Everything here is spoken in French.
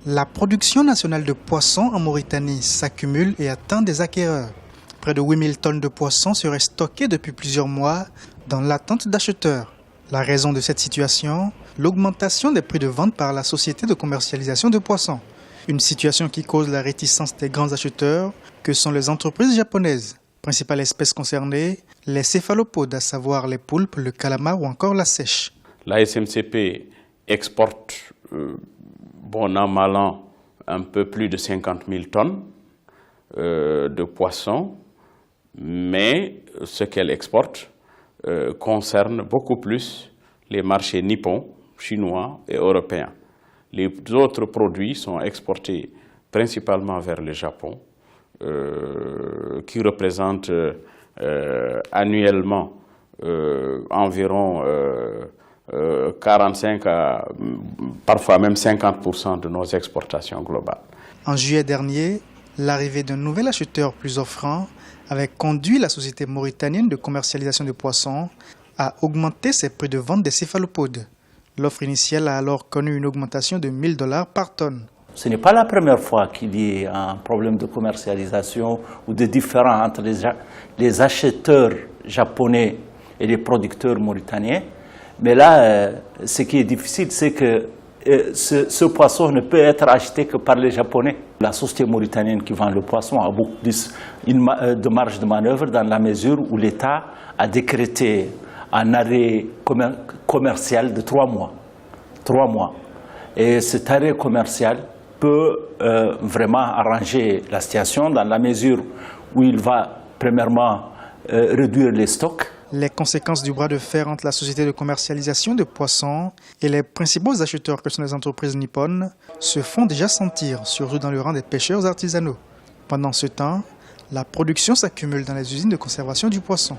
La production nationale de poissons en Mauritanie s'accumule et atteint des acquéreurs. Près de 8000 tonnes de poissons seraient stockées depuis plusieurs mois dans l'attente d'acheteurs. La raison de cette situation, l'augmentation des prix de vente par la société de commercialisation de poissons. Une situation qui cause la réticence des grands acheteurs que sont les entreprises japonaises. Principale espèce concernée, les céphalopodes, à savoir les poulpes, le calamar ou encore la seiche. La SMCP exporte bon an, mal an, un peu plus de 50 000 tonnes de poissons, mais ce qu'elle exporte concerne beaucoup plus les marchés nippons, chinois et européens. Les autres produits sont exportés principalement vers le Japon, qui représente annuellement environ 45 à parfois même 50% de nos exportations globales. En juillet dernier, l'arrivée d'un nouvel acheteur plus offrant avait conduit la société mauritanienne de commercialisation de poissons à augmenter ses prix de vente des céphalopodes. L'offre initiale a alors connu une augmentation de $1000 par tonne. Ce n'est pas la première fois qu'il y a un problème de commercialisation ou de différends entre les acheteurs japonais et les producteurs mauritaniens. Mais là, ce qui est difficile, c'est que ce poisson ne peut être acheté que par les Japonais. La société mauritanienne qui vend le poisson a beaucoup plus de marge de manœuvre dans la mesure où l'État a décrété un arrêt commercial de 3 mois. 3 mois. Et cet arrêt commercial peut vraiment arranger la situation dans la mesure où il va premièrement réduire les stocks. Les conséquences du bras de fer entre la société de commercialisation de poissons et les principaux acheteurs que sont les entreprises nippones se font déjà sentir, surtout dans le rang des pêcheurs artisanaux. Pendant ce temps, la production s'accumule dans les usines de conservation du poisson.